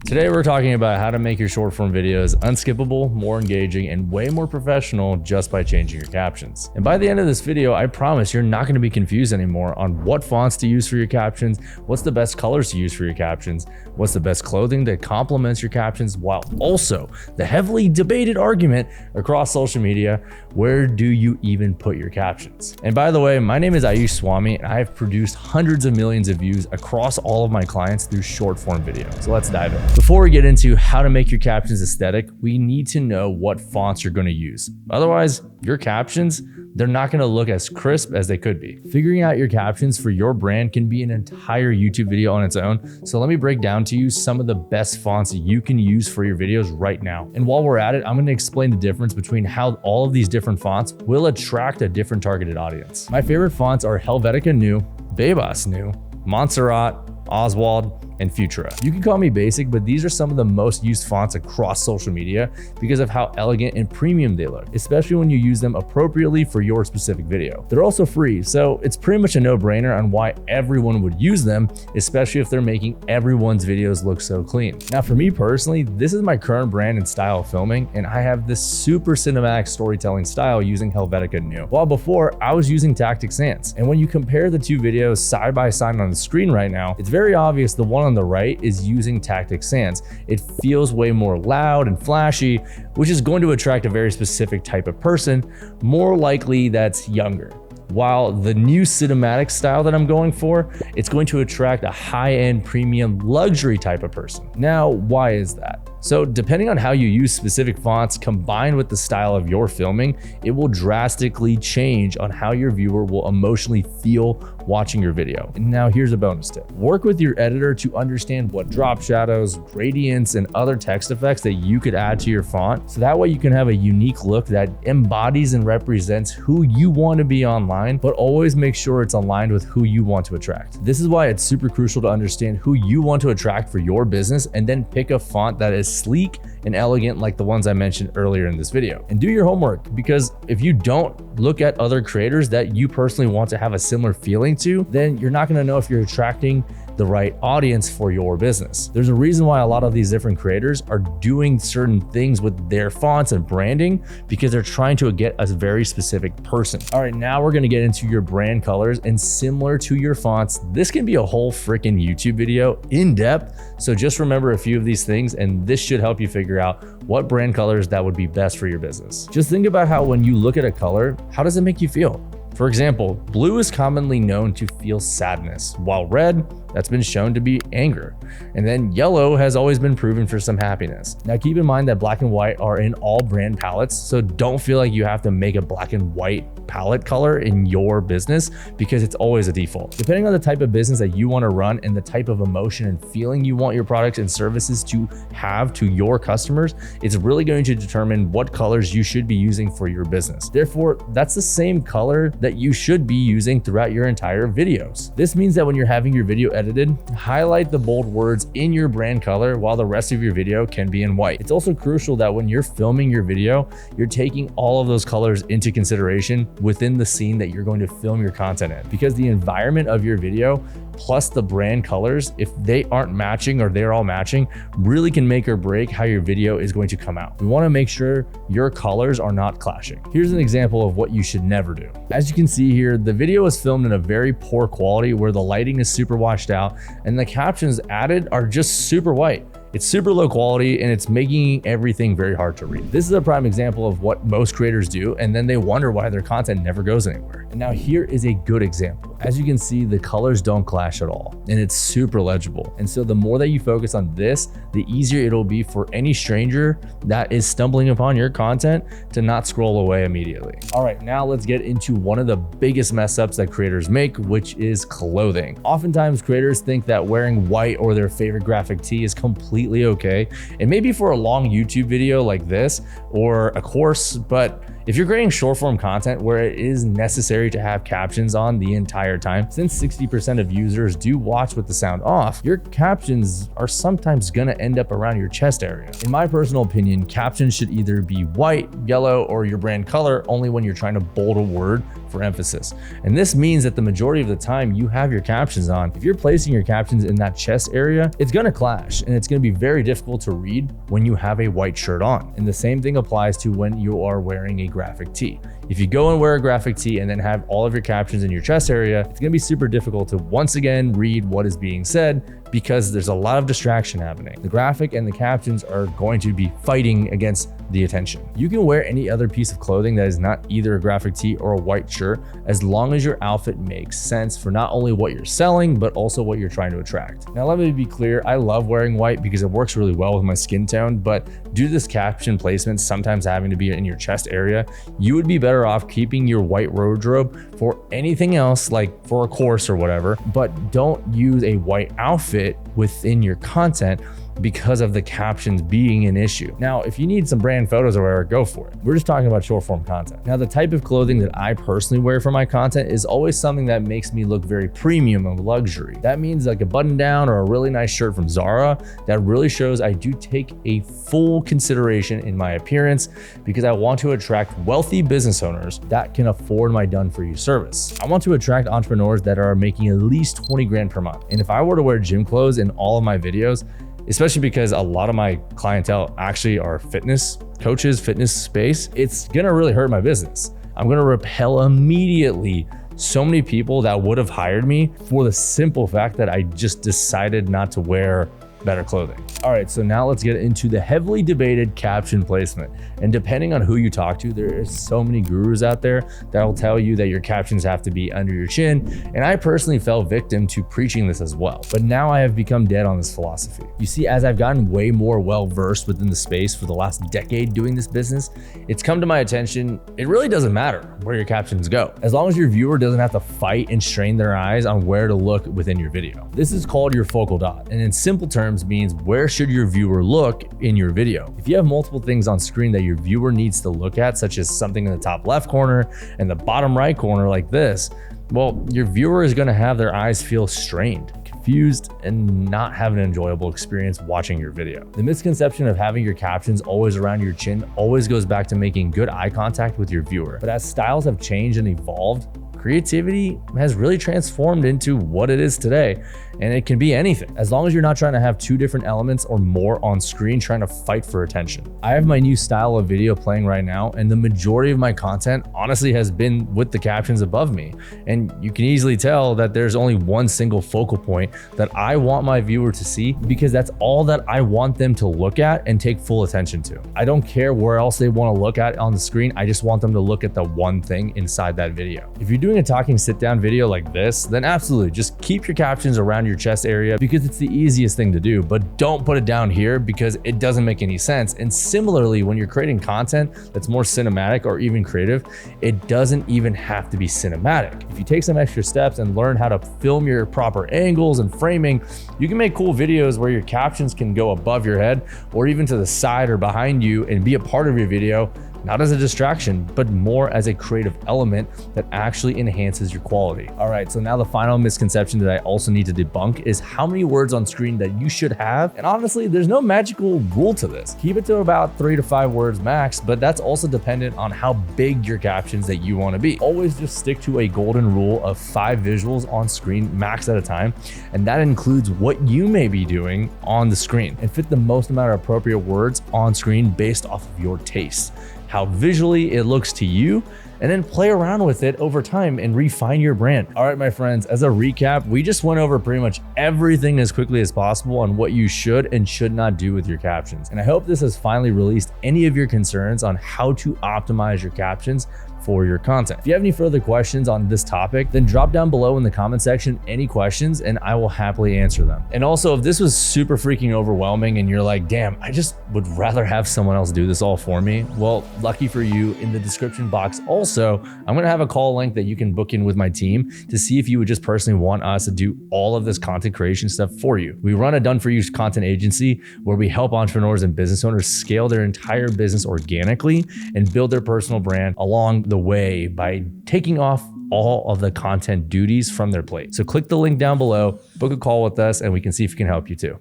Today we're talking about how to make your short form videos unskippable, more engaging, and way more professional just by changing your captions. And by the end of this video, I promise you're not going to be confused anymore on what fonts to use for your captions, what's the best colors to use for your captions, what's the best clothing that complements your captions, while also the heavily debated argument across social media, where do you even put your captions? And by the way, my name is Ayush Swami, and I have produced hundreds of millions of views across all of my clients through short form video. So let's dive in. Before we get into how to make your captions aesthetic, we need to know what fonts you're going to use. Otherwise, your captions, they're not going to look as crisp as they could be. Figuring out your captions for your brand can be an entire YouTube video on its own. So let me break down to you some of the best fonts you can use for your videos right now. And while we're at it, I'm going to explain the difference between how all of these different fonts will attract a different targeted audience. My favorite fonts are Helvetica New, Bebas New, Montserrat, Oswald, and Futura. You can call me basic, but these are some of the most used fonts across social media because of how elegant and premium they look, especially when you use them appropriately for your specific video. They're also free, so it's pretty much a no-brainer on why everyone would use them, especially if they're making everyone's videos look so clean. Now, for me personally, this is my current brand and style of filming, and I have this super cinematic storytelling style using Helvetica New, while before I was using Tactic Sans. And when you compare the two videos side by side on the screen right now, it's very obvious the one on the right is using Tactic Sans. It feels way more loud and flashy, which is going to attract a very specific type of person, more likely that's younger. While the new cinematic style that I'm going for, it's going to attract a high-end premium luxury type of person. Now, why is that? So depending on how you use specific fonts combined with the style of your filming, it will drastically change on how your viewer will emotionally feel watching your video. And now here's a bonus tip. Work with your editor to understand what drop shadows, gradients, and other text effects that you could add to your font. So that way you can have a unique look that embodies and represents who you want to be online, but always make sure it's aligned with who you want to attract. This is why it's super crucial to understand who you want to attract for your business and then pick a font that is sleek and elegant like the ones I mentioned earlier in this video. And do your homework, because if you don't look at other creators that you personally want to have a similar feeling to, then you're not going to know if you're attracting the right audience for your business. There's a reason why a lot of these different creators are doing certain things with their fonts and branding, because they're trying to get a very specific person. All right, now we're going to get into your brand colors, and similar to your fonts, this can be a whole freaking YouTube video in depth. So just remember a few of these things, and this should help you figure out what brand colors that would be best for your business. Just think about how when you look at a color, how does it make you feel? For example, blue is commonly known to feel sadness, while red, that's been shown to be anger. And then yellow has always been proven for some happiness. Now keep in mind that black and white are in all brand palettes, so don't feel like you have to make a black and white palette color in your business because it's always a default. Depending on the type of business that you want to run and the type of emotion and feeling you want your products and services to have to your customers, it's really going to determine what colors you should be using for your business. Therefore, that's the same color that you should be using throughout your entire videos. This means that when you're having your video edited, highlight the bold words in your brand color while the rest of your video can be in white. It's also crucial that when you're filming your video, you're taking all of those colors into consideration within the scene that you're going to film your content in, because the environment of your video plus the brand colors, if they aren't matching or they're all matching, really can make or break how your video is going to come out. We want to make sure your colors are not clashing. Here's an example of what you should never do. As you can see here, the video is filmed in a very poor quality where the lighting is super washed out and the captions added are just super white. It's super low quality and it's making everything very hard to read. This is a prime example of what most creators do, and then they wonder why their content never goes anywhere. And now here is a good example. As you can see, the colors don't clash at all and it's super legible. And so the more that you focus on this, the easier it'll be for any stranger that is stumbling upon your content to not scroll away immediately. All right, now let's get into one of the biggest mess ups that creators make, which is clothing. Oftentimes creators think that wearing white or their favorite graphic tee is completely okay, and maybe for a long YouTube video like this or a course, but If you're creating short form content where it is necessary to have captions on the entire time, since 60% of users do watch with the sound off, your captions are sometimes gonna end up around your chest area. In my personal opinion, captions should either be white, yellow, or your brand color only when you're trying to bold a word for emphasis. And this means that the majority of the time you have your captions on, if you're placing your captions in that chest area, it's gonna clash and it's gonna be very difficult to read when you have a white shirt on. And the same thing applies to when you are wearing a graphic tee. If you go and wear a graphic tee and then have all of your captions in your chest area, it's gonna be super difficult to once again read what is being said because there's a lot of distraction happening. The graphic and the captions are going to be fighting against the attention. You can wear any other piece of clothing that is not either a graphic tee or a white shirt as long as your outfit makes sense for not only what you're selling, but also what you're trying to attract. Now, let me be clear, I love wearing white because it works really well with my skin tone, but due to this caption placement sometimes having to be in your chest area, you would be better off keeping your white wardrobe for anything else, like for a course or whatever, but don't use a white outfit within your content because of the captions being an issue. Now, if you need some brand photos or whatever, go for it. We're just talking about short form content. Now, the type of clothing that I personally wear for my content is always something that makes me look very premium and luxury. That means like a button down or a really nice shirt from Zara that really shows I do take a full consideration in my appearance because I want to attract wealthy business owners that can afford my done for you service. I want to attract entrepreneurs that are making at least 20 grand per month. And if I were to wear gym clothes in all of my videos, especially because a lot of my clientele actually are fitness coaches, fitness space, it's gonna really hurt my business. I'm gonna repel immediately so many people that would have hired me for the simple fact that I just decided not to wear better clothing. All right, so now let's get into the heavily debated caption placement. And depending on who you talk to, there are so many gurus out there that will tell you that your captions have to be under your chin. And I personally fell victim to preaching this as well. But now I have become dead on this philosophy. You see, as I've gotten way more well-versed within the space for the last decade doing this business, it's come to my attention, it really doesn't matter where your captions go, as long as your viewer doesn't have to fight and strain their eyes on where to look within your video. This is called your focal dot, and in simple terms means where should your viewer look in your video. If you have multiple things on screen that your viewer needs to look at, such as something in the top left corner and the bottom right corner like this, well, your viewer is going to have their eyes feel strained, confused, and not have an enjoyable experience watching your video. The misconception of having your captions always around your chin always goes back to making good eye contact with your viewer. But as styles have changed and evolved, creativity has really transformed into what it is today, and it can be anything as long as you're not trying to have two different elements or more on screen trying to fight for attention. I have my new style of video playing right now, and the majority of my content honestly has been with the captions above me, and you can easily tell that there's only one single focal point that I want my viewer to see because that's all that I want them to look at and take full attention to. I don't care where else they want to look at on the screen, I just want them to look at the one thing inside that video. If you're doing a talking sit down video like this, then absolutely just keep your captions around your chest area because it's the easiest thing to do, but don't put it down here because it doesn't make any sense. And similarly, when you're creating content that's more cinematic or even creative, it doesn't even have to be cinematic. If you take some extra steps and learn how to film your proper angles and framing, you can make cool videos where your captions can go above your head or even to the side or behind you and be a part of your video, not as a distraction, but more as a creative element that actually enhances your quality. All right, so now the final misconception that I also need to debunk is how many words on screen that you should have. And honestly, there's no magical rule to this. Keep it to about 3 to 5 words max, but that's also dependent on how big your captions that you want to be. Always just stick to a golden rule of 5 visuals on screen max at a time, and that includes what you may be doing on the screen, and fit the most amount of appropriate words on screen based off of your taste, how visually it looks to you, and then play around with it over time and refine your brand. All right, my friends, as a recap, we just went over pretty much everything as quickly as possible on what you should and should not do with your captions. And I hope this has finally released any of your concerns on how to optimize your captions for your content. If you have any further questions on this topic, then drop down below in the comment section any questions and I will happily answer them. And also, if this was super freaking overwhelming and you're like, damn, I just would rather have someone else do this all for me, well, lucky for you, in the description box also, I'm gonna have a call link that you can book in with my team to see if you would just personally want us to do all of this content creation stuff for you. We run a done-for-you content agency where we help entrepreneurs and business owners scale their entire business organically and build their personal brand along the way by taking off all of the content duties from their plate. So click the link down below, book a call with us, and we can see if we can help you too.